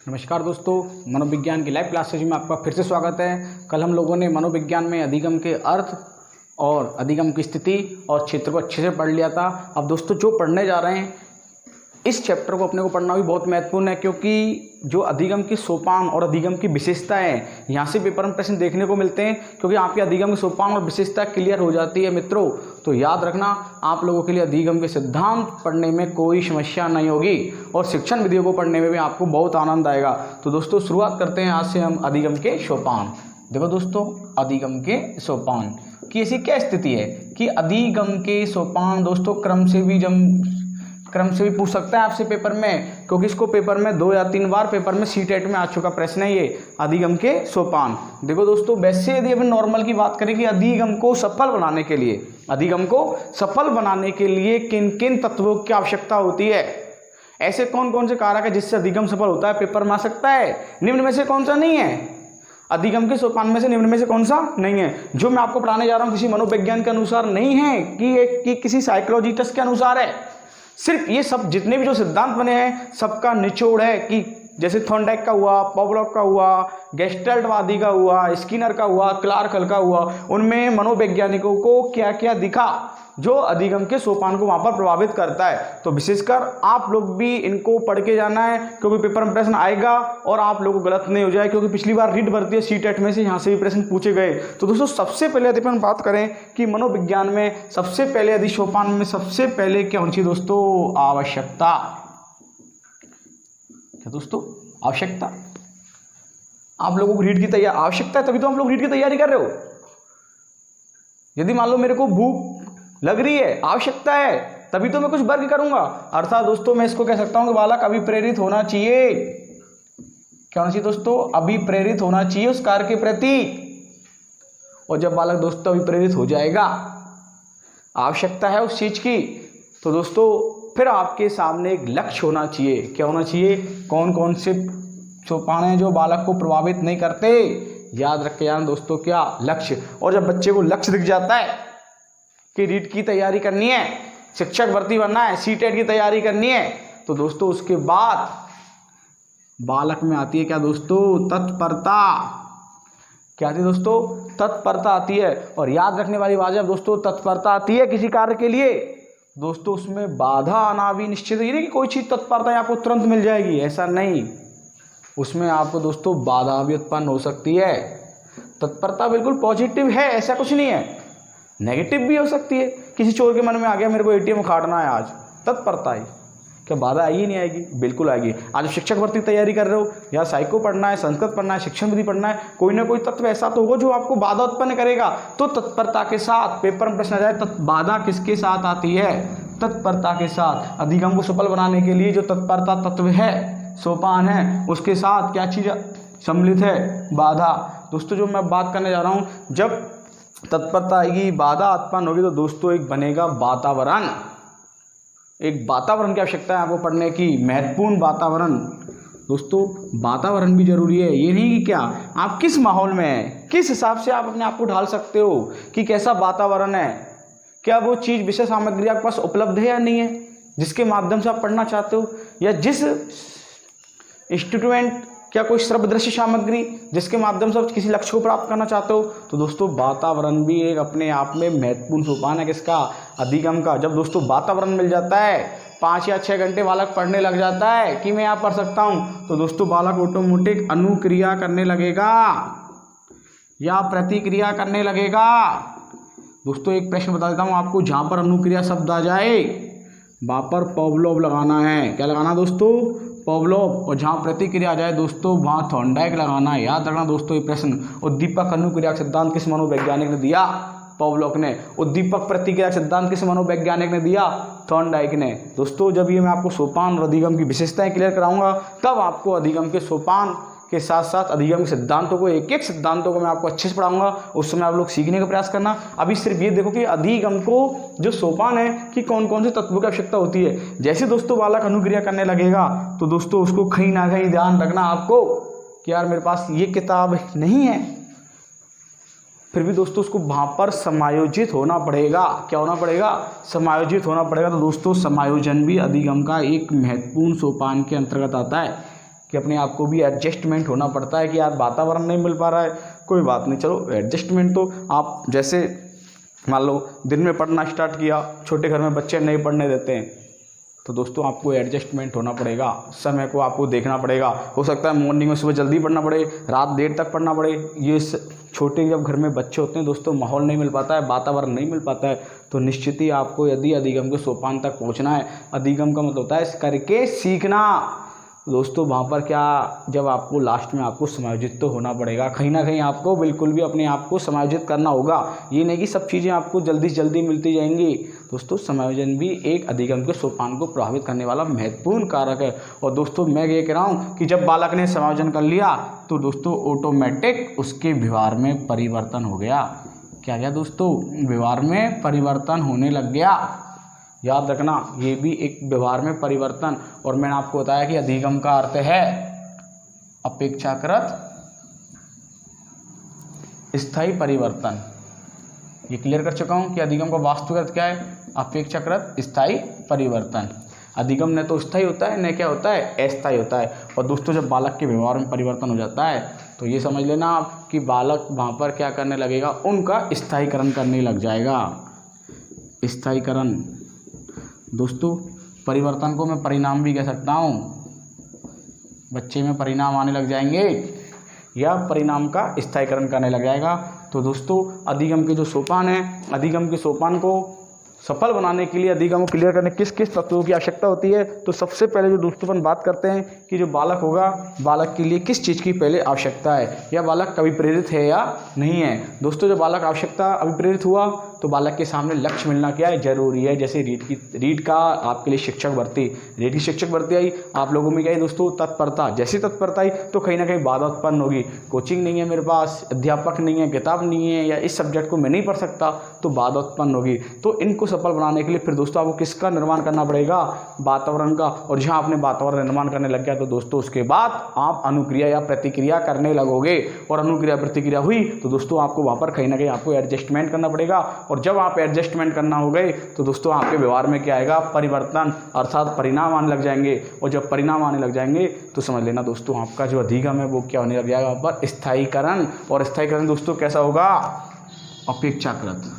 नमस्कार दोस्तों, मनोविज्ञान की लाइव क्लासेज में आपका फिर से स्वागत है। कल हम लोगों ने मनोविज्ञान में अधिगम के अर्थ और अधिगम की स्थिति और क्षेत्र को अच्छे से पढ़ लिया था। अब दोस्तों जो पढ़ने जा रहे हैं इस चैप्टर को अपने को पढ़ना भी बहुत महत्वपूर्ण है, क्योंकि जो अधिगम की सोपान और अधिगम की विशेषताएं हैं यहाँ से पेपर में प्रश्न देखने को मिलते हैं। क्योंकि आपकी अधिगम की सोपान और विशेषता क्लियर हो जाती है मित्रों, तो याद रखना आप लोगों के लिए अधिगम के सिद्धांत पढ़ने में कोई समस्या नहीं होगी और शिक्षण विधियों को पढ़ने में भी आपको बहुत आनंद आएगा। तो दोस्तों शुरुआत करते हैं आज से हम अधिगम के सोपान। देखो दोस्तों, अधिगम के सोपान की ऐसी क्या स्थिति है कि अधिगम के सोपान दोस्तों क्रम से भी पूछ सकता है आपसे पेपर में, क्योंकि इसको पेपर में 2 या 3 बार पेपर में सीटेट में आ चुका प्रश्न है ये अधिगम के सोपान। देखो दोस्तों, वैसे यदि अपन नॉर्मल की बात करें कि अधिगम को सफल बनाने के लिए किन किन तत्वों की आवश्यकता होती है, ऐसे कौन कौन से कारक है जिससे अधिगम सफल होता है, पेपर में आ सकता है। निम्न में से कौन सा नहीं है, अधिगम के सोपान में से निम्न में से कौन सा नहीं है। जो मैं आपको पढ़ाने जा रहा हूँ किसी मनोविज्ञान के अनुसार नहीं है कि किसी साइकोलॉजिस्ट के अनुसार है। सिर्फ ये सब जितने भी जो सिद्धांत बने हैं सबका निचोड़ है कि जैसे थॉर्नडाइक का हुआ, पावलोव का हुआ, गेस्टल्टवादी का हुआ, स्किनर का हुआ, क्लार्क का हुआ, उनमें मनोवैज्ञानिकों को क्या क्या दिखा जो अधिगम के सोपान को वहां पर प्रभावित करता है। तो विशेषकर आप लोग भी इनको पढ़ के जाना है, क्योंकि पेपर में प्रश्न आएगा और आप लोगों को गलत नहीं हो जाए, क्योंकि पिछली बार रीट भरती है सीटेट में से यहाँ से भी प्रश्न पूछे गए। तो दोस्तों सबसे पहले यदि अपन बात करें कि मनोविज्ञान में सबसे पहले यदि सोपान में सबसे पहले क्या होनी चाहिए दोस्तों, आवश्यकता। क्या दोस्तों, आवश्यकता। आप लोगों को रीट की तैयारी आवश्यकता है तभी तो हम लोग रीट की तैयारी कर रहे हो। यदि मान लो मेरे को भूख लग रही है, आवश्यकता है, तभी तो मैं कुछ वर्ग करूंगा। अर्थात दोस्तों मैं इसको कह सकता हूं कि बालक अभिप्रेरित होना चाहिए। क्या होना चाहिए दोस्तों, अभिप्रेरित होना चाहिए उस कार्य के प्रति। और जब बालक दोस्तों अभिप्रेरित हो जाएगा, आवश्यकता है उस चीज की, तो दोस्तों फिर आपके सामने एक लक्ष्य होना चाहिए। क्या होना चाहिए, कौन कौन से सोपान हैं जो बालक को प्रभावित नहीं करते, याद रख के जान दोस्तों, क्या लक्ष्य। और जब बच्चे को लक्ष्य दिख जाता है कि रीट की तैयारी करनी है, शिक्षक भर्ती बनना है, सीटेट की तैयारी करनी है, तो दोस्तों उसके बाद बालक में आती है क्या दोस्तों, तत्परता। क्या आती है दोस्तों, तत्परता आती है। और याद रखने वाली बात है दोस्तों, तत्परता आती है किसी कार्य के लिए दोस्तों उसमें बाधा आना भी निश्चित है। ये नहीं कि कोई चीज तत्परता आपको तुरंत मिल जाएगी, ऐसा नहीं। उसमें आपको दोस्तों बाधा भी उत्पन्न हो सकती है। तत्परता बिल्कुल पॉजिटिव है, ऐसा कुछ नहीं है, नेगेटिव भी हो सकती है। किसी चोर के मन में आ गया मेरे को एटीएम उखाड़ना है आज, तत्परता है, क्या बाधा आएगी नहीं आएगी, बिल्कुल आएगी। आज शिक्षक भर्ती की तैयारी कर रहे हो, या साइको पढ़ना है, संस्कृत पढ़ना है, शिक्षण विधि पढ़ना है, कोई ना कोई तत्व ऐसा तो होगा जो आपको बाधा उत्पन्न करेगा। तो तत्परता के साथ पेपर में प्रश्न आ जाए, बाधा किसके साथ आती है, तत्परता के साथ। अधिगम को सफल बनाने के लिए जो तत्परता तत्व है, सोपान है, उसके साथ क्या चीज सम्मिलित है, बाधा। दोस्तों जो मैं बात करने जा रहा हूँ, जब तत्परता आएगी, बाधा उत्पन्न होगी, तो दोस्तों एक बनेगा वातावरण। एक वातावरण की आवश्यकता है आपको पढ़ने की, महत्वपूर्ण वातावरण। दोस्तों वातावरण भी जरूरी है, ये नहीं कि क्या आप किस माहौल में हैं, किस हिसाब से आप अपने आप को ढाल सकते हो कि कैसा वातावरण है, क्या वो चीज विषय सामग्री आपके पास उपलब्ध है या नहीं है जिसके माध्यम से आप पढ़ना चाहते हो, या जिस इंस्ट्रूमेंट, क्या कोई श्रव्य दृश्य सामग्री जिसके माध्यम से आप किसी लक्ष्य को प्राप्त करना चाहते हो। तो दोस्तों वातावरण भी एक अपने आप में महत्वपूर्ण सोपान है किसका, अधिगम का। जब दोस्तों वातावरण मिल जाता है, 5 या 6 घंटे बालक पढ़ने लग जाता है कि मैं यहाँ पढ़ सकता हूँ, तो दोस्तों बालक ऑटोमेटिक अनुक्रिया करने लगेगा या प्रतिक्रिया करने लगेगा। दोस्तों एक प्रश्न बता देता हूँ आपको, जहाँ पर अनुक्रिया शब्द आ जाए वहाँ पर पावलोव लगाना है। क्या लगाना दोस्तों, पावलोव। और जहाँ प्रतिक्रिया आ जाए दोस्तों वहाँ थॉर्नडाइक लगाना है। याद रखना दोस्तों ये प्रश्न। उद्दीपक अनुक्रिया सिद्धांत किस मनोवैज्ञानिक ने दिया, पावलोव ने। उद्दीपक प्रतिक्रिया सिद्धांत किस मनोवैज्ञानिक ने दिया, थॉर्नडाइक ने। दोस्तों जब ये मैं आपको सोपान और अधिगम की विशेषताएं क्लियर कराऊंगा, तब आपको अधिगम के सोपान के साथ साथ अधिगम के सिद्धांतों को, एक एक सिद्धांतों को मैं आपको अच्छे से पढ़ाऊंगा। उस समय आप लोग सीखने का प्रयास करना। अभी सिर्फ ये देखो कि अधिगम को जो सोपान है कि कौन कौन से तत्वों की आवश्यकता होती है। जैसे दोस्तों बालक अनुक्रिया करने लगेगा, तो दोस्तों उसको कहीं ना कहीं ध्यान रखना आपको कि यार मेरे पास ये किताब नहीं है, फिर भी दोस्तों उसको वहाँ पर समायोजित होना पड़ेगा। क्या होना पड़ेगा, समायोजित होना पड़ेगा। तो दोस्तों समायोजन भी अधिगम का एक महत्वपूर्ण सोपान के अंतर्गत आता है। कि अपने आप को भी एडजस्टमेंट होना पड़ता है कि यार वातावरण नहीं मिल पा रहा है, कोई बात नहीं, चलो एडजस्टमेंट तो आप जैसे मान लो दिन में पढ़ना स्टार्ट किया, छोटे घर में बच्चे नहीं पढ़ने देते हैं, तो दोस्तों आपको एडजस्टमेंट होना पड़ेगा, समय को आपको देखना पड़ेगा। हो सकता है मॉर्निंग में सुबह जल्दी पढ़ना पड़े, रात देर तक पढ़ना पड़े। ये छोटे जब घर में बच्चे होते हैं दोस्तों, माहौल नहीं मिल पाता है, वातावरण नहीं मिल पाता है, तो निश्चित ही आपको यदि अधिगम के सोपान तक पहुंचना है, अधिगम का मतलब होता है करके सीखना। दोस्तों वहाँ पर क्या, जब आपको लास्ट में आपको समायोजित तो होना पड़ेगा, कहीं ना कहीं आपको बिल्कुल भी अपने आप को समायोजित करना होगा। ये नहीं कि सब चीज़ें आपको जल्दी से जल्दी मिलती जाएंगी। दोस्तों समायोजन भी एक अधिगम के सोपान को प्रभावित करने वाला महत्वपूर्ण कारक है। और दोस्तों मैं ये कह रहा हूँ कि जब बालक ने समायोजन कर लिया तो दोस्तों ऑटोमेटिक उसके व्यवहार में परिवर्तन हो गया। क्या गया दोस्तों, व्यवहार में परिवर्तन होने लग गया। याद रखना, ये भी एक व्यवहार में परिवर्तन। और मैंने आपको बताया कि अधिगम का अर्थ है अपेक्षाकृत स्थायी परिवर्तन। ये क्लियर कर चुका हूं कि अधिगम का वास्तविक अर्थ क्या है, अपेक्षाकृत स्थायी परिवर्तन। अधिगम न तो स्थायी होता है, न क्या होता है, अस्थायी होता है। और दोस्तों जब बालक के व्यवहार में परिवर्तन हो जाता है तो ये समझ लेना आप कि बालक वहाँ पर क्या करने लगेगा, उनका स्थायीकरण करने लग जाएगा। स्थायीकरण दोस्तों, परिवर्तन को मैं परिणाम भी कह सकता हूँ। बच्चे में परिणाम आने लग जाएंगे या परिणाम का स्थायीकरण करने लग जाएगा। तो दोस्तों अधिगम के जो सोपान है, अधिगम के सोपान को सफल बनाने के लिए, अधिगम को क्लियर करने किस किस तत्वों की आवश्यकता होती है, तो सबसे पहले जो दोस्तों अपन बात करते हैं कि जो बालक होगा, बालक के लिए किस चीज़ की पहले आवश्यकता है, या बालक कभी प्रेरित है या नहीं है। दोस्तों जब बालक आवश्यकता अभिप्रेरित हुआ तो बालक के सामने लक्ष्य मिलना क्या है, जरूरी है। जैसे रीट का आपके लिए शिक्षक भर्ती, रीट की शिक्षक भर्ती आई, आप लोगों में क्या है दोस्तों, तत्परता। जैसी तत्परता आई तो कहीं ना कहीं बाधा उत्पन्न होगी। कोचिंग नहीं है मेरे पास, अध्यापक नहीं है, किताब नहीं है, या इस सब्जेक्ट को मैं नहीं पढ़ सकता, तो बाधा उत्पन्न होगी। तो इनको सफल बनाने के लिए फिर दोस्तों आपको किसका निर्माण करना पड़ेगा, वातावरण का। और जहाँ आपने वातावरण निर्माण करने लग गया तो दोस्तों उसके बाद आप अनुक्रिया या प्रतिक्रिया करने लगोगे। और अनुक्रिया प्रतिक्रिया हुई तो दोस्तों आपको वहाँ पर कहीं ना कहीं आपको एडजस्टमेंट करना पड़ेगा। और जब आप एडजस्टमेंट करना हो गए तो दोस्तों आपके व्यवहार में क्या आएगा, परिवर्तन, अर्थात परिणाम आने लग जाएंगे। और जब परिणाम आने लग जाएंगे तो समझ लेना दोस्तों आपका जो अधिगम है वो क्या होने लग जाएगा, वहाँ पर स्थायीकरण। और स्थायीकरण दोस्तों कैसा होगा, अपेक्षाकृत।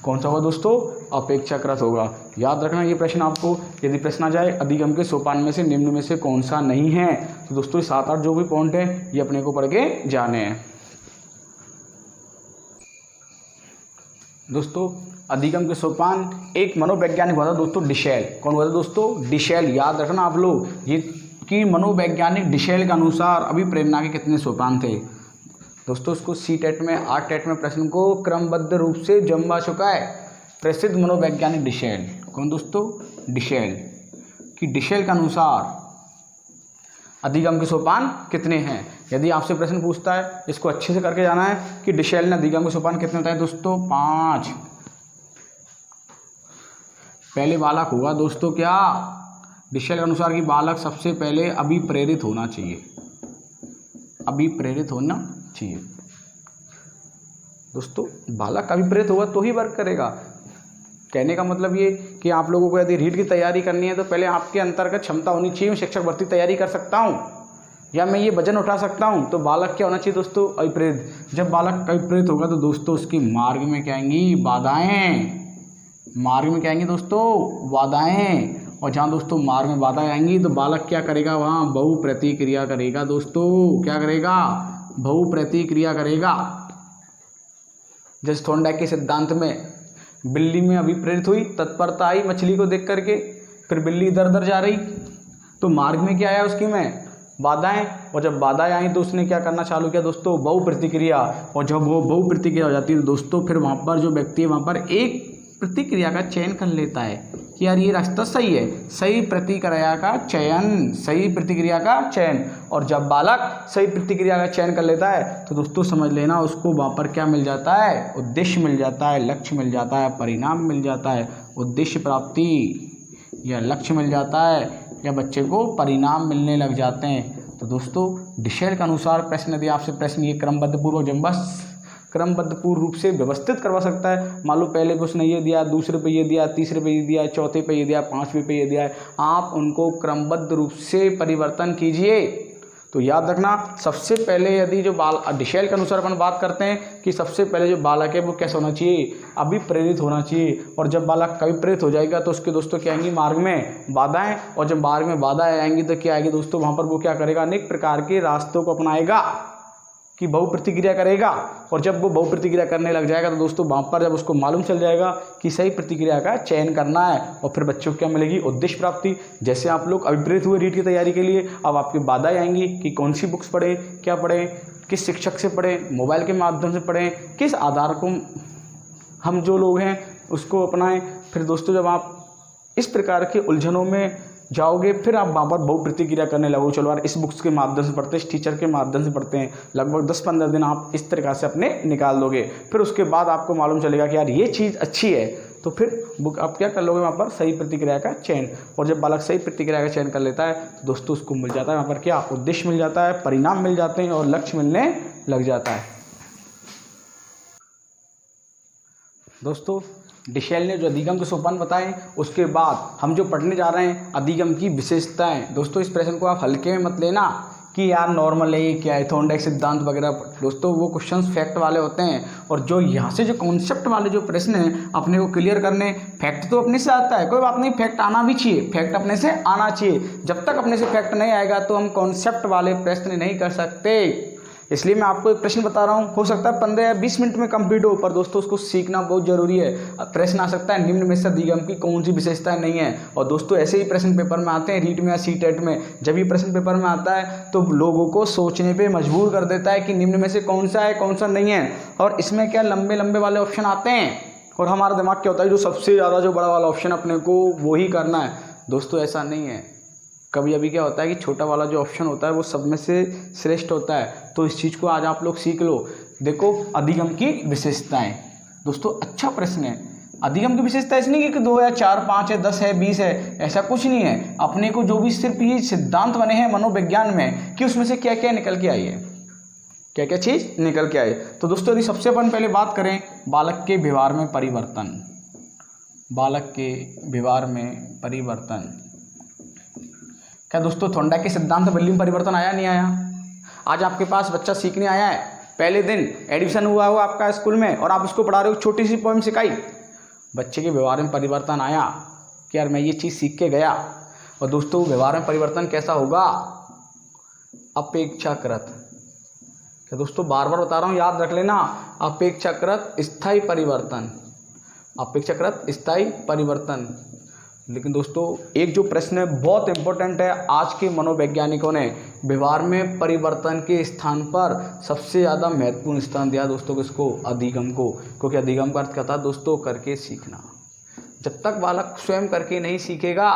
कौन सा होगा दोस्तों, अपेक्षाकृत होगा। याद रखना ये प्रश्न आपको, यदि प्रश्न आ जाए अधिगम के सोपान में से निम्न में से कौन सा नहीं है, तो दोस्तों 7-8 जो भी पॉइंट है ये अपने को पढ़ के जाने हैं। दोस्तों अधिगम के सोपान एक मनोवैज्ञानिक हुआ था दोस्तों, डिशेल। कौन हुआ था दोस्तों, डिशेल। याद रखना आप लोग ये कि मनोवैज्ञानिक डिशेल के अनुसार अभिप्रेरणा के कितने सोपान थे दोस्तों। उसको सी-टेट में, आर-टेट में प्रश्न को क्रमबद्ध रूप से जमा चुका है प्रसिद्ध मनोवैज्ञानिक डिशेल। कौन दोस्तों, डिशेल। कि डिशेल के अनुसार अधिगम के सोपान कितने हैं। यदि आपसे प्रश्न पूछता है, इसको अच्छे से करके जाना है कि डिशेल ने अधिगम के सोपान कितने बताए दोस्तों, 5। पहले बालक होगा दोस्तों क्या, डिशेल के अनुसार कि बालक सबसे पहले अभिप्रेरित होना चाहिए, अभिप्रेरित होना चाहिए। दोस्तों बालक अभिप्रेरित होगा तो ही वर्क करेगा। कहने का मतलब ये कि आप लोगों को यदि रीट की तैयारी करनी है तो पहले आपके अंतर्गत क्षमता होनी चाहिए, मैं शिक्षक भर्ती तैयारी कर सकता हूँ या मैं ये वजन उठा सकता हूँ। तो बालक क्या होना चाहिए दोस्तों, अभिप्रेरित। जब बालक अभिप्रेरित होगा तो दोस्तों उसकी मार्ग में क्या आएंगी, बाधाएं। मार्ग में क्या आएंगी दोस्तों, बाधाएं। और जहाँ दोस्तों मार्ग में बाधाएं आएंगी तो बालक क्या करेगा, वहाँ बहु प्रतिक्रिया करेगा। दोस्तों क्या करेगा, बहु प्रतिक्रिया करेगा। जैसे थॉर्नडाइक के सिद्धांत में बिल्ली में अभिप्रेरित हुई, तत्परता आई मछली को देख करके, फिर बिल्ली इधर उधर जा रही तो मार्ग में क्या आया उसकी में, बाधाएं। और जब बाधाएं आई तो उसने क्या करना चालू किया दोस्तों, बहु प्रतिक्रिया। और जब वो बहु प्रतिक्रिया हो जाती है तो दोस्तों फिर वहाँ पर जो व्यक्ति है वहाँ पर एक प्रतिक्रिया का चयन कर लेता है कि यार ये रास्ता सही है, सही प्रतिक्रिया का चयन, सही प्रतिक्रिया का चयन। और जब बालक सही प्रतिक्रिया का चयन कर लेता है तो दोस्तों समझ लेना उसको वहाँ पर क्या मिल जाता है, उद्देश्य मिल जाता है, लक्ष्य मिल जाता है, परिणाम मिल जाता है। उद्देश्य प्राप्ति या लक्ष्य मिल जाता है या बच्चे को परिणाम मिलने लग जाते हैं। तो दोस्तों डिशेल के अनुसार प्रश्न, यदि आपसे प्रश्न ये क्रमबद्ध पूर्वक जम्बस क्रमबद्ध पूर्ण रूप से व्यवस्थित करवा सकता है। मान लो पहले पे उसने ये दिया, दूसरे पे ये दिया, तीसरे पे ये दिया, चौथे पे ये दिया, 5वें पे ये दिया है, आप उनको क्रमबद्ध रूप से परिवर्तन कीजिए। तो याद रखना, सबसे पहले यदि जो डिशेल के अनुसार अपन बात करते हैं कि सबसे पहले जो बालक है वो कैसा होना चाहिए, अभिप्रेरित होना चाहिए। और जब बालक कभी प्रेरित हो जाएगा तो उसके दोस्तों क्या आएंगी, मार्ग में बाधाएं। और जब मार्ग में बाधाएं आएंगी तो क्या आएगी दोस्तों, वहाँ पर वो क्या करेगा, अनेक प्रकार के रास्तों को अपनाएगा कि बहु प्रतिक्रिया करेगा। और जब वो बहु प्रतिक्रिया करने लग जाएगा तो दोस्तों वहाँ पर जब उसको मालूम चल जाएगा कि सही प्रतिक्रिया का चयन करना है, और फिर बच्चों को क्या मिलेगी, उद्देश्य प्राप्ति। जैसे आप लोग अभिप्रेरित हुए रीट की तैयारी के लिए, अब आपकी बाधाएं आएंगी कि कौन सी बुक्स पढ़ें, क्या पढ़ें, किस शिक्षक से पढ़ें, मोबाइल के माध्यम से पढ़ें, किस आधार को हम जो लोग हैं उसको अपनाएं। फिर दोस्तों जब आप इस प्रकार के उलझनों में जाओगे फिर आप वहाँ पर बहु प्रतिक्रिया करने लगो, चलो यार इस बुक्स के माध्यम से पढ़ते हैं, इस टीचर के माध्यम से पढ़ते हैं, लगभग 10-15 दिन आप इस तरीक़ा से अपने निकाल दोगे। फिर उसके बाद आपको मालूम चलेगा कि यार ये चीज़ अच्छी है, तो फिर बुक आप क्या कर लोगे, वहाँ पर सही प्रतिक्रिया का चयन। और जब बालक सही प्रतिक्रिया का चयन कर लेता है तो दोस्तों उसको मिल जाता है वहाँ पर क्या, उद्देश्य मिल जाता है, परिणाम मिल जाते हैं और लक्ष्य मिलने लग जाता है। दोस्तों डिशेल ने जो अधिगम के सोपान बताए, उसके बाद हम जो पढ़ने जा रहे हैं अधिगम की विशेषताएं। दोस्तों इस प्रश्न को आप हल्के में मत लेना कि यार नॉर्मल है, क्या है, थॉर्नडाइक सिद्धांत वगैरह। दोस्तों वो क्वेश्चंस फैक्ट वाले होते हैं, और जो यहाँ से जो कॉन्सेप्ट वाले जो प्रश्न हैं अपने को क्लियर करने, फैक्ट तो अपने से आता है, कोई बात नहीं, फैक्ट आना भी चाहिए, फैक्ट अपने से आना चाहिए। जब तक अपने से फैक्ट नहीं आएगा तो हम कॉन्सेप्ट वाले प्रश्न नहीं कर सकते। इसलिए मैं आपको एक प्रश्न बता रहा हूँ, हो सकता है 15 या 20 मिनट में कंप्लीट हो, पर दोस्तों उसको सीखना बहुत जरूरी है। प्रश्न आ सकता है निम्न में से अधिगम की कौन सी विशेषताएं नहीं है। और दोस्तों ऐसे ही प्रश्न पेपर में आते हैं, रीट में या सीटेट में। जब ये प्रश्न पेपर में आता है तो लोगों को सोचने पे मजबूर कर देता है कि निम्न में से कौन सा है, कौन सा नहीं है। और इसमें क्या लंबे लंबे वाले ऑप्शन आते हैं, और हमारा दिमाग क्या होता है, जो सबसे ज़्यादा जो बड़ा वाला ऑप्शन अपने को वो ही करना है। दोस्तों ऐसा नहीं है, कभी अभी क्या होता है कि छोटा वाला जो ऑप्शन होता है वो सब में से श्रेष्ठ होता है। तो इस चीज़ को आज आप लोग सीख लो। देखो अधिगम की विशेषताएं, दोस्तों अच्छा प्रश्न है। अधिगम की विशेषता ऐसी नहीं कि 2 या 4, 5 है, 10 है, 20 है, ऐसा कुछ नहीं है। अपने को जो भी सिर्फ ये सिद्धांत बने हैं मनोविज्ञान में कि उसमें से क्या क्या निकल के आई है, क्या क्या चीज़ निकल के आई। तो दोस्तों यदि सबसे अपन पहले बात करें बालक के व्यवहार में परिवर्तन, बालक के व्यवहार में परिवर्तन, क्या दोस्तों थॉर्नडाइक के सिद्धांत वैल्यू में परिवर्तन आया नहीं आया? आज आपके पास बच्चा सीखने आया है, पहले दिन एडमिशन हुआ हो आपका स्कूल में और आप उसको पढ़ा रहे हो, छोटी सी पोएम सिखाई, बच्चे के व्यवहार में परिवर्तन आया कि यार मैं ये चीज़ सीख के गया। और दोस्तों व्यवहार में परिवर्तन कैसा होगा, अपेक्षाकृत। क्या दोस्तों बार बार बता रहा हूँ, याद रख लेना, अपेक्षाकृत स्थायी परिवर्तन, अपेक्षाकृत स्थायी परिवर्तन। लेकिन दोस्तों एक जो प्रश्न है बहुत इंपॉर्टेंट है, आज के मनोवैज्ञानिकों ने व्यवहार में परिवर्तन के स्थान पर सबसे ज़्यादा महत्वपूर्ण स्थान दिया दोस्तों किसको, अधिगम को। क्योंकि अधिगम का अर्थ क्या था दोस्तों, करके सीखना। जब तक बालक स्वयं करके नहीं सीखेगा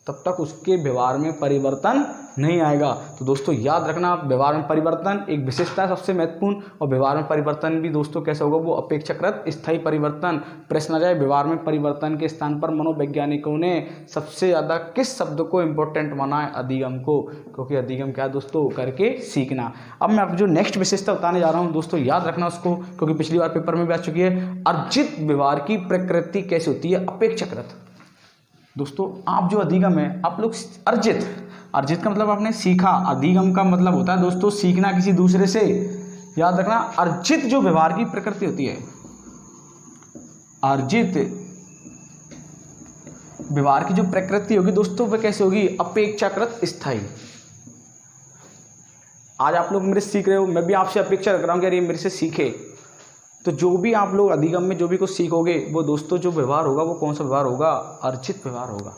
तब तक उसके व्यवहार में परिवर्तन नहीं आएगा। तो दोस्तों याद रखना, व्यवहार में परिवर्तन एक विशेषता है सबसे महत्वपूर्ण, और व्यवहार में परिवर्तन भी दोस्तों कैसा होगा, वो अपेक्षाकृत स्थायी परिवर्तन। प्रश्न आ जाए व्यवहार में परिवर्तन के स्थान पर मनोवैज्ञानिकों ने सबसे ज़्यादा किस शब्द को इम्पोर्टेंट माना है, अधिगम को। क्योंकि अधिगम क्या है दोस्तों, करके सीखना। अब मैं आपको जो नेक्स्ट विशेषता बताने जा रहा हूँ दोस्तों, याद रखना उसको, क्योंकि पिछली बार पेपर में भी आ चुकी है। अर्जित व्यवहार की प्रकृति कैसी होती है, अपेक्षाकृत। दोस्तों आप जो अधिगम है आप लोग अर्जित, अर्जित का मतलब आपने सीखा, अधिगम का मतलब होता है दोस्तों सीखना किसी दूसरे से। याद रखना अर्जित जो व्यवहार की प्रकृति होती है, अर्जित व्यवहार की जो प्रकृति होगी दोस्तों वह कैसे होगी, अपेक्षाकृत स्थायी। आज आप लोग मेरे से सीख रहे हो, मैं भी आपसे अपेक्षा रख रहा हूँ कि यार ये मेरे से सीखे। तो जो भी आप लोग अधिगम में जो भी कुछ सीखोगे वो दोस्तों जो व्यवहार होगा वो कौन सा व्यवहार होगा, अर्जित व्यवहार होगा।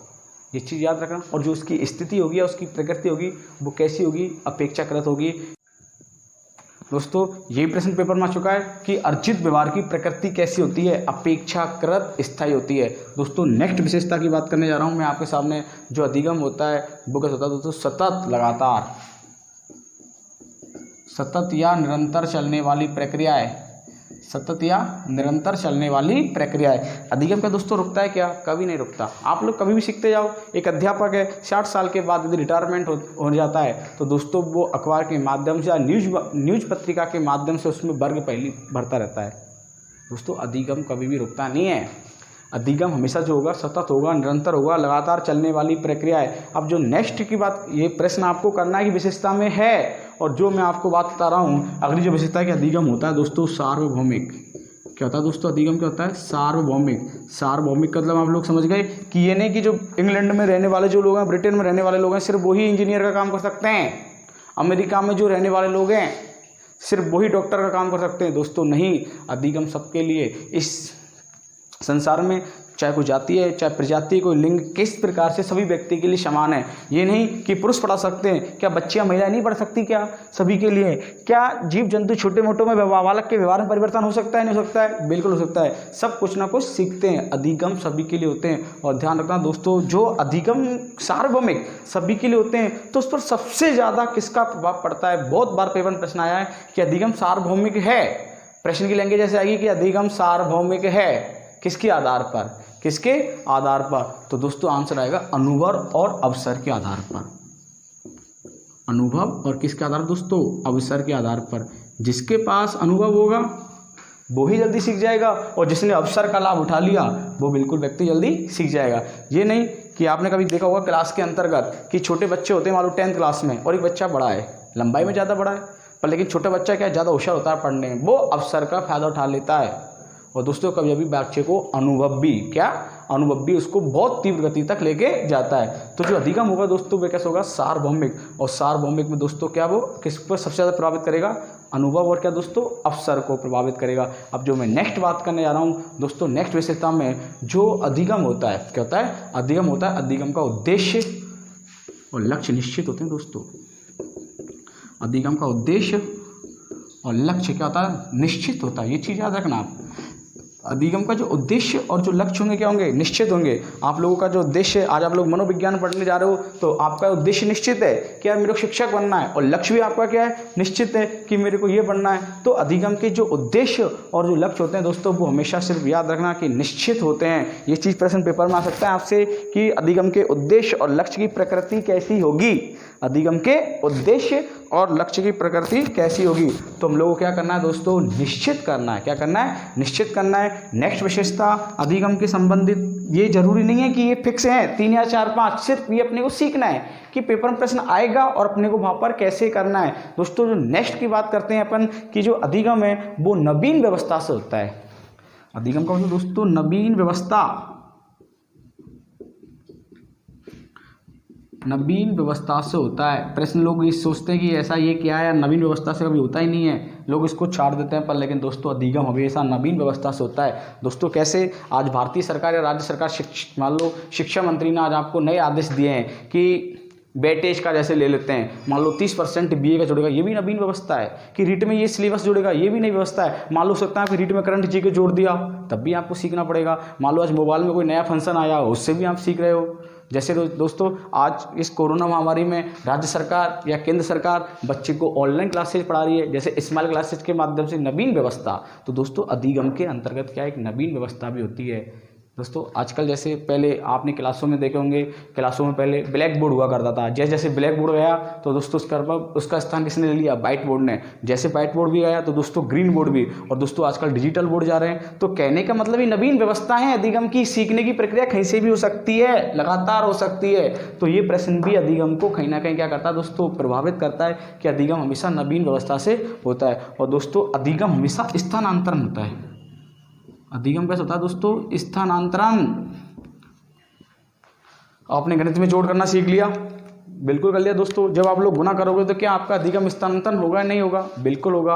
ये चीज़ याद रखना। और जो उसकी स्थिति होगी या उसकी प्रकृति होगी वो कैसी होगी, अपेक्षाकृत होगी। दोस्तों यही प्रश्न पेपर में आ चुका है कि अर्जित व्यवहार की प्रकृति कैसी होती है, अपेक्षाकृत स्थायी होती है। दोस्तों नेक्स्ट विशेषता की बात करने जा रहा हूँ मैं आपके सामने। जो अधिगम होता है वो कैसा होता है दोस्तों, सतत, लगातार, सतत या निरंतर चलने वाली प्रक्रिया है, सतत या निरंतर चलने वाली प्रक्रिया है। अधिगम का दोस्तों रुकता है क्या, कभी नहीं रुकता। आप लोग कभी भी सीखते जाओ। एक अध्यापक है 60 साल के बाद यदि रिटायरमेंट हो जाता है तो दोस्तों वो अखबार के माध्यम से या न्यूज पत्रिका के माध्यम से उसमें वर्ग पहली भरता रहता है। दोस्तों अधिगम कभी भी रुकता नहीं है। अधिगम हमेशा जो होगा सतत होगा, निरंतर होगा, लगातार चलने वाली प्रक्रिया है। अब जो नेक्स्ट की बात, ये प्रश्न आपको करना है कि विशेषता में है, और जो मैं आपको बात बता रहा हूँ अगली जो विशेषता है कि अधिगम होता है दोस्तों सार्वभौमिक। क्या होता है दोस्तों? अधिगम क्या होता है? सार्वभौमिक। सार्वभौमिक का मतलब आप लोग समझ गए कि ये नहीं कि जो इंग्लैंड में रहने वाले जो लोग हैं, ब्रिटेन में रहने वाले लोग हैं, सिर्फ वही इंजीनियर का काम कर सकते हैं। अमेरिका में जो रहने वाले लोग हैं सिर्फ वही डॉक्टर का काम कर सकते हैं। दोस्तों नहीं, अधिगम सबके लिए, इस संसार में चाहे कोई जाति है, चाहे प्रजाति, कोई लिंग, किस प्रकार से सभी व्यक्ति के लिए समान है। ये नहीं कि पुरुष पढ़ा सकते हैं, क्या बच्चियां महिलाएं नहीं पढ़ सकती? क्या सभी के लिए? क्या जीव जंतु छोटे मोटों में बालक के व्यवहार में परिवर्तन हो सकता है? नहीं हो सकता है? बिल्कुल हो सकता है। सब कुछ ना कुछ सीखते हैं। अधिगम सभी के लिए होते हैं। और ध्यान रखना दोस्तों, जो अधिगम सार्वभौमिक सभी के लिए होते हैं तो उस पर सबसे ज़्यादा किसका प्रभाव पड़ता है? बहुत बार पेपर में प्रश्न आया है कि अधिगम सार्वभौमिक है। प्रश्न की लैंग्वेज ऐसे आएगी कि अधिगम सार्वभौमिक है, किसके आधार पर? किसके आधार पर? तो दोस्तों आंसर आएगा अनुभव और अवसर के आधार पर। अनुभव और किसके आधार पर दोस्तों? अवसर के आधार पर। जिसके पास अनुभव होगा वो ही जल्दी सीख जाएगा, और जिसने अवसर का लाभ उठा लिया वो बिल्कुल व्यक्ति जल्दी सीख जाएगा। ये नहीं कि आपने कभी देखा होगा क्लास के अंतर्गत कि छोटे बच्चे होते हैं, मान लो 10th क्लास में, और एक बच्चा बड़ा है, लंबाई में ज़्यादा बड़ा है, पर लेकिन छोटा बच्चा क्या ज़्यादा होशियार होता है पढ़ने में, वो अवसर का फायदा उठा लेता है। और दोस्तों कभी कभी बच्चे को अनुभव भी, क्या अनुभव भी उसको बहुत तीव्र गति तक लेके जाता है। तो जो अधिगम होगा दोस्तों वो कैसा होगा? सार्वभौमिक। और सार्वभौमिक में दोस्तों क्या वो किस पर सबसे ज़्यादा प्रभावित करेगा? अनुभव और क्या दोस्तों? अवसर को प्रभावित करेगा। अब जो मैं नेक्स्ट बात करने जा रहा हूँ दोस्तों, नेक्स्ट विशेषता में जो अधिगम होता है, क्या होता है? अधिगम होता है, अधिगम का उद्देश्य और लक्ष्य निश्चित होते हैं दोस्तों। अधिगम का उद्देश्य और लक्ष्य क्या होता है? निश्चित होता है। ये चीज़ याद रखना आप। अधिगम का जो उद्देश्य और जो लक्ष्य होंगे क्या होंगे? निश्चित होंगे। आप लोगों का जो उद्देश्य, आज आप लोग मनोविज्ञान पढ़ने जा रहे हो तो आपका उद्देश्य निश्चित है कि यार मेरे को शिक्षक बनना है, और लक्ष्य भी आपका क्या है? निश्चित है कि मेरे को ये बनना है। तो अधिगम के जो उद्देश्य और जो लक्ष्य होते हैं दोस्तों वो हमेशा सिर्फ याद रखना कि निश्चित होते हैं। ये चीज़ प्रश्न पेपर में आ सकता है आपसे कि अधिगम के उद्देश्य और लक्ष्य की प्रकृति कैसी होगी? अधिगम के उद्देश्य और लक्ष्य की प्रकृति कैसी होगी? तो हम लोगों को क्या करना है दोस्तों? निश्चित करना है। क्या करना है? निश्चित करना है। नेक्स्ट विशेषता अधिगम के संबंधित, ये जरूरी नहीं है कि ये फिक्स है 3 या 4 5, सिर्फ ये अपने को सीखना है कि पेपर में प्रश्न आएगा और अपने को वहाँ पर कैसे करना है। दोस्तों जो नेक्स्ट की बात करते हैं अपन कि जो अधिगम है वो नवीन व्यवस्था से होता है। अधिगम का मतलब दोस्तों नवीन व्यवस्था, नवीन व्यवस्था से होता है। प्रश्न लोग ये सोचते हैं कि ऐसा ये क्या है, नवीन व्यवस्था से कभी होता ही नहीं है, लोग इसको छाड़ देते हैं, पर लेकिन दोस्तों अधिगम हमेशा नवीन व्यवस्था से होता है। दोस्तों कैसे? आज भारतीय सरकार या राज्य सरकार मान लो शिक्षा मंत्री ने आज आपको नए आदेश दिए हैं कि वेटेज का जैसे ले लेते हैं, मान लो 30% बीए का जुड़ेगा, ये भी नवीन व्यवस्था है। कि रीट में ये सिलेबस जुड़ेगा, ये भी नई व्यवस्था है। मान लो सकता है कि रीट में करंट जी के जोड़ दिया, तब भी आपको सीखना पड़ेगा। मान लो आज मोबाइल में कोई नया फंक्शन आया, उससे भी आप सीख रहे हो। जैसे दोस्तों आज इस कोरोना महामारी में राज्य सरकार या केंद्र सरकार बच्चे को ऑनलाइन क्लासेज पढ़ा रही है, जैसे स्माइल क्लासेज के माध्यम से, नवीन व्यवस्था। तो दोस्तों अधिगम के अंतर्गत क्या एक नवीन व्यवस्था भी होती है। दोस्तों आजकल जैसे पहले आपने क्लासों में देखे होंगे, क्लासों में पहले ब्लैक बोर्ड हुआ करता था। जैसे जैसे ब्लैक बोर्ड गया तो दोस्तों उसका स्थान किसने ले लिया? व्हाइट बोर्ड ने। जैसे व्हाइट बोर्ड भी गया तो दोस्तों ग्रीन बोर्ड भी, और दोस्तों आजकल डिजिटल बोर्ड जा रहे हैं। तो कहने का मतलब ये नवीन व्यवस्था है अधिगम की। सीखने की प्रक्रिया कहीं से भी हो सकती है, लगातार हो सकती है। तो ये प्रश्न भी अधिगम को कहीं ना कहीं क्या करता है दोस्तों? प्रभावित करता है कि अधिगम हमेशा नवीन व्यवस्था से होता है। और दोस्तों अधिगम हमेशा स्थानांतरण होता है। अधिगम कैसे होता है दोस्तों? स्थानांतरण। आपने गणित में जोड़ करना सीख लिया, बिल्कुल कर लिया दोस्तों। जब आप लोग गुना करोगे तो क्या आपका अधिगम स्थानांतरण होगा या नहीं होगा? बिल्कुल होगा।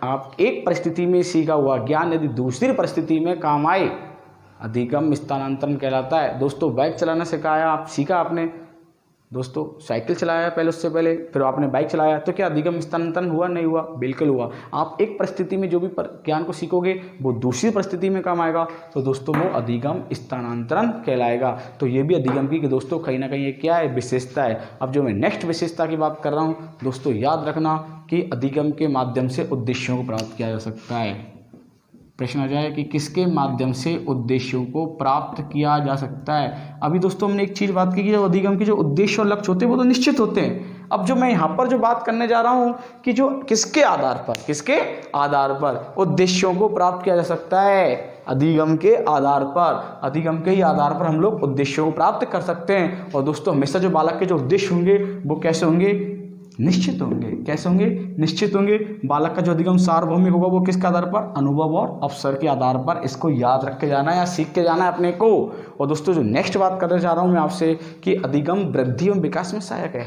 आप एक परिस्थिति में सीखा हुआ ज्ञान यदि दूसरी परिस्थिति में काम आए, अधिगम स्थानांतरण कहलाता है। दोस्तों बाइक चलाना सिखाया, आप सीखा आपने, दोस्तों साइकिल चलाया पहले, उससे पहले फिर आपने बाइक चलाया, तो क्या अधिगम स्थानांतरण हुआ? नहीं हुआ? बिल्कुल हुआ। आप एक परिस्थिति में जो भी ज्ञान को सीखोगे वो दूसरी परिस्थिति में काम आएगा, तो दोस्तों वो अधिगम स्थानांतरण कहलाएगा। तो ये भी अधिगम की कि दोस्तों कहीं ना कहीं ये क्या है? विशेषता है। अब जो मैं नेक्स्ट विशेषता की बात कर रहा हूँ दोस्तों, याद रखना कि अधिगम के माध्यम से उद्देश्यों को प्राप्त किया जा सकता है। प्रश्न आ जाए कि किसके माध्यम से उद्देश्यों को प्राप्त किया जा सकता है। अभी दोस्तों हमने एक चीज़ बात की कि जो अधिगम के जो उद्देश्य और लक्ष्य होते हैं वो तो निश्चित होते हैं। अब जो मैं यहाँ पर जो बात करने जा रहा हूँ कि जो किसके आधार पर उद्देश्यों को प्राप्त किया जा सकता है, अधिगम के आधार पर, अधिगम के ही आधार पर हम लोग उद्देश्यों को प्राप्त कर सकते हैं। और दोस्तों हमेशा जो बालक के जो उद्देश्य होंगे वो कैसे होंगे, निश्चित होंगे। कैसे होंगे, निश्चित होंगे। बालक का जो अधिगम सार्वभौमिक होगा वो किसके आधार पर, अनुभव और अवसर के आधार पर। इसको याद रख के जाना है या सीख के जाना है अपने को। और दोस्तों जो नेक्स्ट बात करने जा रहा हूं मैं आपसे कि अधिगम वृद्धि एवं विकास में सहायक है।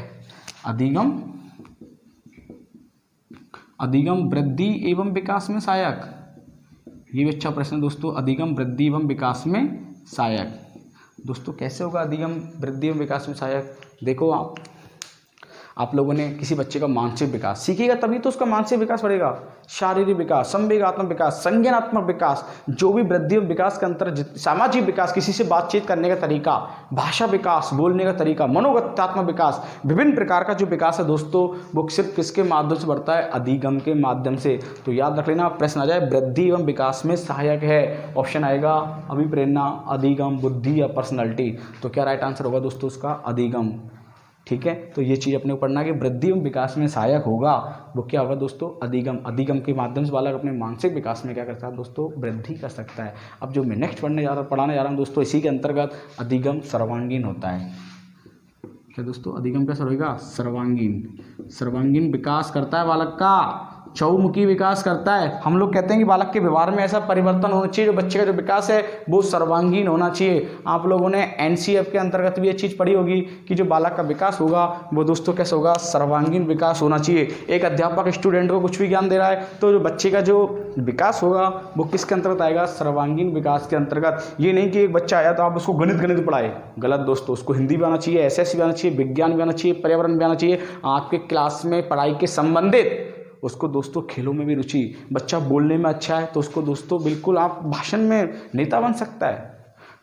अधिगम वृद्धि एवं विकास में सहायक, ये भी अच्छा प्रश्न है दोस्तों। अधिगम वृद्धि एवं विकास में सहायक, दोस्तों कैसे होगा अधिगम वृद्धि एवं विकास में सहायक। देखो आप लोगों ने किसी बच्चे का मानसिक विकास सीखेगा तभी तो उसका मानसिक विकास बढ़ेगा। शारीरिक विकास, संवेगात्मक विकास, संज्ञानात्मक विकास, जो भी वृद्धि एवं विकास के अंतर, सामाजिक विकास, किसी से बातचीत करने का तरीका, भाषा विकास, बोलने का तरीका, मनोगत्यात्मक विकास, विभिन्न प्रकार का जो विकास है दोस्तों वो सिर्फ किसके माध्यम से बढ़ता है, अधिगम के माध्यम से। तो याद रख लेना, प्रश्न आ जाए वृद्धि एवं विकास में सहायक है, ऑप्शन आएगा अभिप्रेरणा, अधिगम, बुद्धि या पर्सनैलिटी। तो क्या राइट आंसर होगा दोस्तों उसका, अधिगम। ठीक है, तो ये चीज़ अपने को पढ़ना कि वृद्धि एवं विकास में सहायक होगा वो क्या होगा दोस्तों, अधिगम। अधिगम के माध्यम से बालक अपने मानसिक विकास में क्या करता है दोस्तों, वृद्धि कर सकता है। अब जो मैं नेक्स्ट पढ़ाने जा रहा हूँ दोस्तों, इसी के अंतर्गत अधिगम सर्वांगीण होता है। क्या दोस्तों, अधिगम कैसा होगा, सर्वांगीण। सर्वांगीण विकास करता है बालक का, चौमुखी विकास करता है। हम लोग कहते हैं कि बालक के व्यवहार में ऐसा परिवर्तन होना चाहिए, जो बच्चे का जो विकास है वो सर्वांगीण होना चाहिए। आप लोगों ने एनसीएफ के अंतर्गत भी ये चीज़ पढ़ी होगी कि जो बालक का विकास होगा वो दोस्तों कैसा होगा, सर्वांगीण विकास होना चाहिए। एक अध्यापक स्टूडेंट को कुछ भी ज्ञान दे रहा है तो जो बच्चे का जो विकास होगा वो किसके अंतर्गत आएगा, सर्वांगीण विकास के अंतर्गत। ये नहीं कि एक बच्चा आया तो आप उसको गणित पढ़ाए, गलत दोस्तों। उसको हिंदी भी आना चाहिए, एसएससी भी आना चाहिए, विज्ञान भी आना चाहिए, पर्यावरण भी आना चाहिए। आपके क्लास में पढ़ाई के संबंधित उसको दोस्तों खेलों में भी रुचि, बच्चा बोलने में अच्छा है तो उसको दोस्तों बिल्कुल आप भाषण में नेता बन सकता है,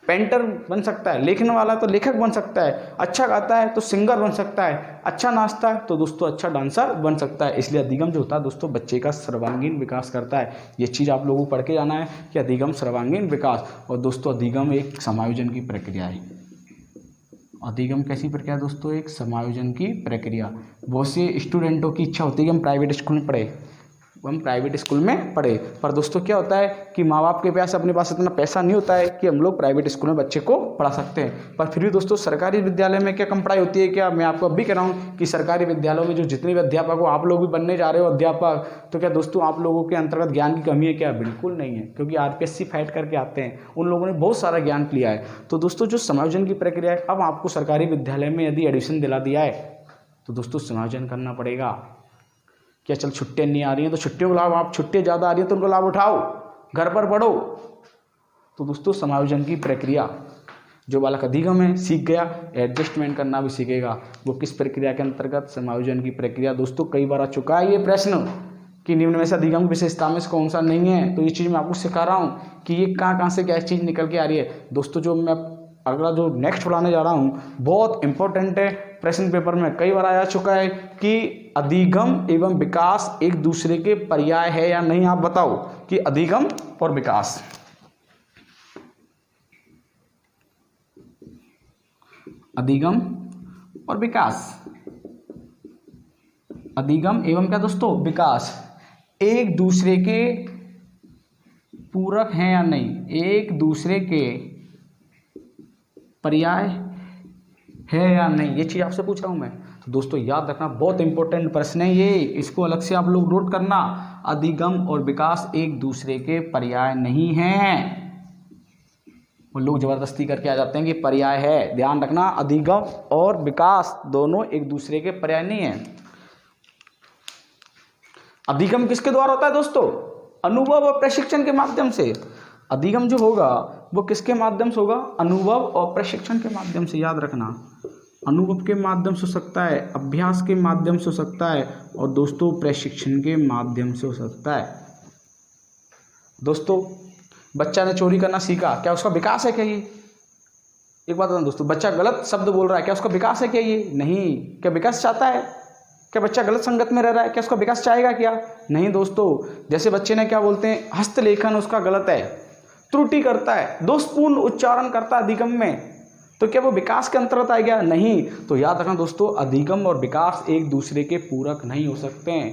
पेंटर बन सकता है, लिखने वाला तो लेखक बन सकता है, अच्छा गाता है तो सिंगर बन सकता है, अच्छा नाचता है तो दोस्तों अच्छा डांसर बन सकता है। इसलिए अधिगम जो होता है दोस्तों बच्चे का सर्वांगीण विकास करता है। ये चीज़ आप लोगों को पढ़ के जाना है कि अधिगम सर्वांगीण विकास। और दोस्तों अधिगम एक समायोजन की प्रक्रिया है। अधिगम कैसी प्रक्रिया दोस्तों, एक समायोजन की प्रक्रिया। बहुत से स्टूडेंटों की इच्छा होती है कि हम प्राइवेट स्कूल में पढ़े, पर दोस्तों क्या होता है कि माँ बाप के पास अपने पास इतना पैसा नहीं होता है कि हम लोग प्राइवेट स्कूल में बच्चे को पढ़ा सकते हैं। पर फिर भी दोस्तों सरकारी विद्यालय में क्या कम पढ़ाई होती है क्या, मैं आपको अब भी कह रहा हूँ कि सरकारी विद्यालयों में जो जितने भी अध्यापक हो, आप लोग भी बनने जा रहे हो अध्यापक, तो क्या दोस्तों आप लोगों के अंतर्गत ज्ञान की कमी है क्या, बिल्कुल नहीं है। क्योंकि आरपीएससी फाइट करके आते हैं, उन लोगों ने बहुत सारा ज्ञान लिया है। तो दोस्तों जो समायोजन की प्रक्रिया है, अब आपको सरकारी विद्यालय में यदि एडमिशन दिला दिया है तो दोस्तों समायोजन करना पड़ेगा। क्या चल छुट्टियाँ नहीं आ रही हैं तो छुट्टियों का लाभ, आप छुट्टियाँ ज़्यादा आ रही हैं तो उनको लाभ उठाओ, घर पर पढ़ो। तो दोस्तों समायोजन की प्रक्रिया, जो बालक अधिगम है सीख गया, एडजस्टमेंट करना भी सीखेगा। वो किस प्रक्रिया के अंतर्गत, समायोजन की प्रक्रिया। दोस्तों कई बार आ चुका है ये प्रश्न कि निम्न में से अधिगम विशेषता में से कौन सा नहीं है। तो ये चीज़ मैं आपको सिखा रहा हूँ कि ये कहाँ से क्या चीज़ निकल के आ रही है। दोस्तों जो मैं अगला जो नेक्स्ट पढ़ाने जा रहा हूँ बहुत इंपॉर्टेंट है, प्रश्न पेपर में कई बार आ चुका है कि अधिगम एवं विकास एक दूसरे के पर्याय है या नहीं। आप बताओ कि अधिगम और विकास, अधिगम और विकास, अधिगम एवं क्या दोस्तों, विकास एक दूसरे के पूरक हैं या नहीं, एक दूसरे के पर्याय है या नहीं, ये चीज़ आपसे पूछ रहा हूँ मैं। तो दोस्तों याद रखना, बहुत इंपॉर्टेंट प्रश्न है ये, इसको अलग से आप लोग नोट करना। अधिगम और विकास एक दूसरे के पर्याय नहीं हैं। वो लोग जबरदस्ती करके आ जाते हैं कि पर्याय है, ध्यान रखना अधिगम और विकास दोनों एक दूसरे के पर्याय नहीं है। अधिगम किसके द्वारा होता है दोस्तों, अनुभव और प्रशिक्षण के माध्यम से। अधिगम जो होगा वो किसके माध्यम से होगा, अनुभव और प्रशिक्षण के माध्यम से। याद रखना, अनुभव के माध्यम से हो सकता है, अभ्यास के माध्यम से हो सकता है, और दोस्तों प्रशिक्षण के माध्यम से हो सकता है। दोस्तों बच्चा ने चोरी करना सीखा, क्या उसका विकास है क्या ये? एक बात बताना दोस्तों, बच्चा गलत शब्द बोल रहा है, क्या उसका विकास है क्या ये? नहीं। क्या विकास चाहता है? क्या बच्चा गलत संगत में रह रहा है, क्या उसका विकास चाहेगा क्या? नहीं दोस्तों। जैसे बच्चे ने क्या बोलते हैं, हस्तलेखन उसका गलत है, त्रुटि करता है, दोषपूर्ण उच्चारण करता है अधिगम में, तो क्या वो विकास के अंतर्गत आएगा? नहीं। तो याद रखना दोस्तों, अधिगम और विकास एक दूसरे के पूरक नहीं हो सकते हैं।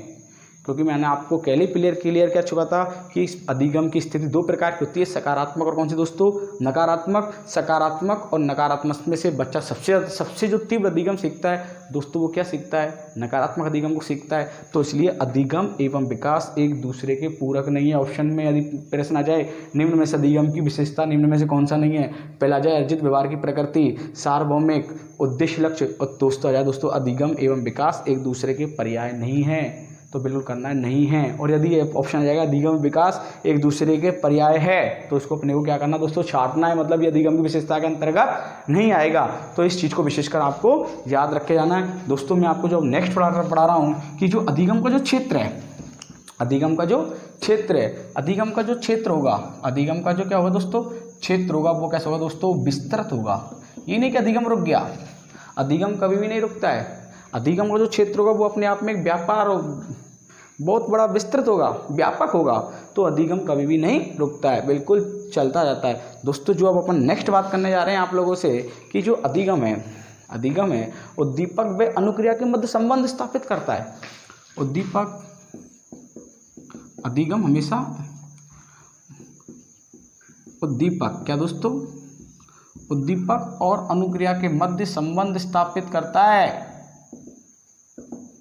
क्योंकि मैंने आपको क्लियर कर चुका था कि इस अधिगम की स्थिति दो प्रकार की होती है, सकारात्मक और कौन सी दोस्तों, नकारात्मक। सकारात्मक और नकारात्मक में से बच्चा सबसे जो तीव्र अधिगम सीखता है दोस्तों, वो क्या सीखता है, नकारात्मक अधिगम को सीखता है। तो इसलिए अधिगम एवं विकास एक दूसरे के पूरक नहीं है। ऑप्शन में यदि प्रश्न आ जाए निम्न में से अधिगम की विशेषता निम्न में से कौन सा नहीं है, पहला आ जाए अर्जित व्यवहार की प्रकृति, सार्वभौमिक, उद्देश्य, लक्ष्य, और दोस्तों आ जाए दोस्तों अधिगम एवं विकास एक दूसरे के पर्याय नहीं है, तो बिल्कुल करना है नहीं है। और यदि ऑप्शन आ जाएगा अधिगम विकास एक दूसरे के पर्याय है, तो इसको अपने को क्या करना दोस्तों, छांटना है, मतलब ये अधिगम की विशेषता के अंतर्गत नहीं आएगा। तो इस चीज़ को विशेषकर आपको याद रखे जाना है। दोस्तों मैं आपको जो नेक्स्ट पढ़ा रहा हूँ कि जो अधिगम का जो क्षेत्र है, अधिगम का जो क्षेत्र है, अधिगम का जो क्षेत्र होगा, अधिगम का जो क्या होगा दोस्तों, क्षेत्र होगा, वो कैसा होगा दोस्तों, विस्तृत होगा। ये नहीं कि अधिगम रुक गया, अधिगम कभी भी नहीं रुकता है। अधिगम का जो क्षेत्र होगा वो अपने आप में एक व्यापार बहुत बड़ा विस्तृत होगा, व्यापक होगा। तो अधिगम कभी भी नहीं रुकता है, बिल्कुल चलता जाता है। दोस्तों जो अब अपन नेक्स्ट बात करने जा रहे हैं आप लोगों से कि जो अधिगम है उद्दीपक व अनुक्रिया के मध्य संबंध स्थापित करता है। अधिगम हमेशा उद्दीपक क्या दोस्तों, उद्दीपक और अनुक्रिया के मध्य संबंध स्थापित करता है।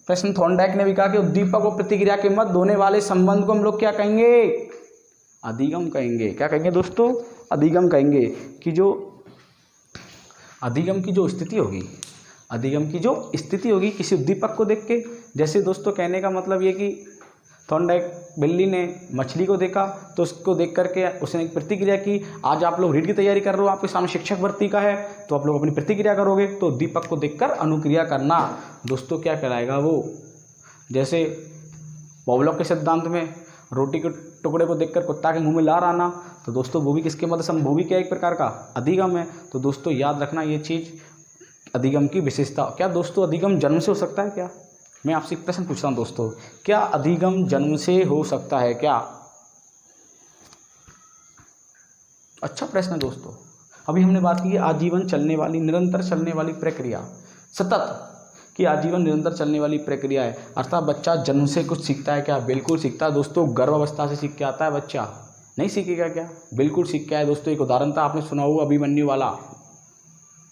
प्रश्न थॉर्नडाइक ने भी कहा कि उद्दीपक और प्रतिक्रिया के मध्य होने वाले संबंध को हम लोग क्या कहेंगे, अधिगम कहेंगे। क्या कहेंगे दोस्तों, अधिगम कहेंगे। कि जो अधिगम की जो स्थिति होगी, अधिगम की जो स्थिति होगी किसी उद्दीपक को देख के, जैसे दोस्तों कहने का मतलब ये कि थॉर्नडाइक बिल्ली ने मछली को देखा तो उसको देख करके उसने एक प्रतिक्रिया की। आज आप लोग रीड की तैयारी कर रहे हो, आपके सामने शिक्षक भर्ती का है, तो आप लोग अपनी प्रतिक्रिया करोगे। तो उद्दीपक को देखकर अनुक्रिया करना दोस्तों क्या कहलाएगा, वो जैसे पावलोव के सिद्धांत में रोटी के टुकड़े को देखकर कुत्ता के मुंह में लार आना, तो दोस्तों वो भी किसके मतलब, वो भी क्या एक प्रकार का अधिगम है। तो दोस्तों याद रखना ये चीज़, अधिगम की विशेषता। क्या दोस्तों अधिगम जन्म से हो सकता है क्या, मैं आपसे एक प्रश्न पूछ रहा हूँ दोस्तों, क्या अधिगम जन्म से हो सकता है क्या? अच्छा प्रश्न है दोस्तों। अभी हमने बात की आजीवन चलने वाली, निरंतर चलने वाली प्रक्रिया, सतत कि आजीवन निरंतर चलने वाली प्रक्रिया है। अर्थात बच्चा जन्म से कुछ सीखता है क्या? बिल्कुल सीखता है दोस्तों। गर्भावस्था से सीख के आता है बच्चा, नहीं सीखेगा क्या? बिल्कुल सीख के आया दोस्तों। एक उदाहरण था, आपने सुना होगा अभिमन्यु वाला।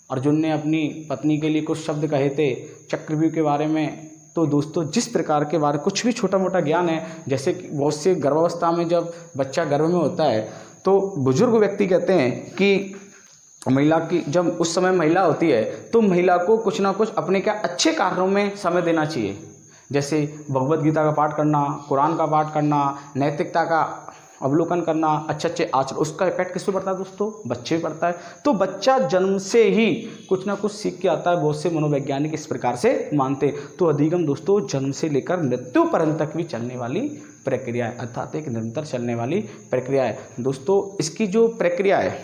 अर्जुन ने अपनी पत्नी के लिए कुछ शब्द कहे थे चक्रव्यूह के बारे में। तो दोस्तों जिस प्रकार के बारे कुछ भी छोटा मोटा ज्ञान है, जैसे कि बहुत से गर्भावस्था में जब बच्चा गर्भ में होता है तो बुजुर्ग व्यक्ति कहते हैं कि महिला की जब उस समय महिला होती है तो महिला को कुछ ना कुछ अपने क्या अच्छे कार्यों में समय देना चाहिए, जैसे भगवत गीता का पाठ करना, कुरान का पाठ करना, नैतिकता का अवलोकन करना, अच्छे आचरण। उसका इफेक्ट किस पे पड़ता है दोस्तों? बच्चे पे पड़ता है। तो बच्चा जन्म से ही कुछ ना कुछ सीख के आता है। बहुत से मनोवैज्ञानिक इस प्रकार से मानते। तो अधिगम दोस्तों जन्म से लेकर मृत्यु पर्यंत तक भी चलने वाली प्रक्रिया है, अर्थात एक निरंतर चलने वाली प्रक्रिया है। दोस्तों इसकी जो प्रक्रिया है,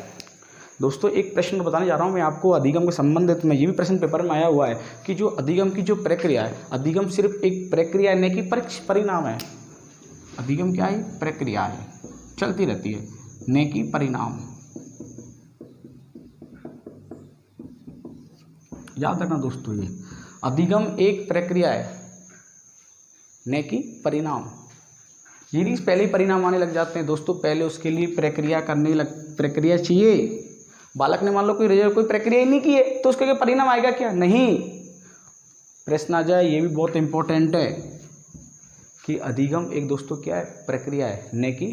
दोस्तों एक प्रश्न बताने जा रहा हूँ मैं आपको अधिगम के संबंधित में। ये भी प्रश्न पेपर में आया हुआ है कि जो अधिगम की जो प्रक्रिया है, अधिगम सिर्फ एक प्रक्रिया नहीं कि परिणाम है। अधिगम क्या है? प्रक्रिया है, चलती रहती है, न कि परिणाम। याद रखना दोस्तों, ये अधिगम एक प्रक्रिया है, न कि परिणाम। ये नहीं पहले ही परिणाम आने लग जाते हैं दोस्तों, पहले उसके लिए प्रक्रिया चाहिए। बालक ने मान लो कोई प्रक्रिया ही नहीं की है तो उसके परिणाम आएगा क्या? नहीं। प्रश्न आ जाए, ये भी बहुत इंपॉर्टेंट है कि अधिगम एक दोस्तों क्या है? प्रक्रिया है, न कि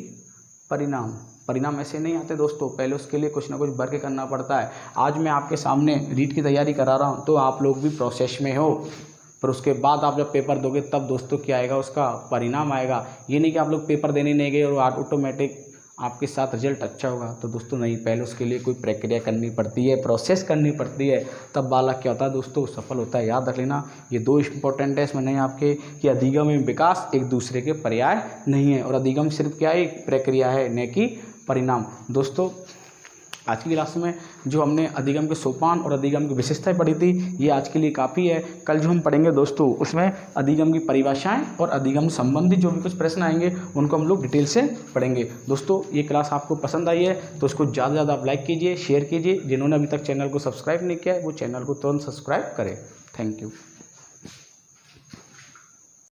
परिणाम। परिणाम ऐसे नहीं आते दोस्तों, पहले उसके लिए कुछ ना कुछ वर्क करना पड़ता है। आज मैं आपके सामने रीट की तैयारी करा रहा हूँ तो आप लोग भी प्रोसेस में हो, पर उसके बाद आप जब पेपर दोगे तब दोस्तों क्या आएगा? उसका परिणाम आएगा। ये नहीं कि आप लोग पेपर देने नहीं गए और ऑटोमेटिक आपके साथ रिजल्ट अच्छा होगा। तो दोस्तों नहीं, पहले उसके लिए कोई प्रक्रिया करनी पड़ती है, प्रोसेस करनी पड़ती है, तब बालक क्या होता है दोस्तों? सफल होता है। याद रख लेना, ये दो इंपॉर्टेंट है इसमें नहीं आपके कि अधिगम एवं विकास एक दूसरे के पर्याय नहीं है, और अधिगम सिर्फ क्या है? एक प्रक्रिया है, न कि परिणाम। दोस्तों आज की क्लास में जो हमने अधिगम के सोपान और अधिगम की विशेषताएं पढ़ी थी, ये आज के लिए काफ़ी है। कल जो हम पढ़ेंगे दोस्तों उसमें अधिगम की परिभाषाएं और अधिगम संबंधी जो भी कुछ प्रश्न आएंगे उनको हम लोग डिटेल से पढ़ेंगे। दोस्तों ये क्लास आपको पसंद आई है तो उसको ज़्यादा से ज़्यादा आप लाइक कीजिए, शेयर कीजिए। जिन्होंने अभी तक चैनल को सब्सक्राइब नहीं किया है वो चैनल को तुरंत सब्सक्राइब करें। Thank you.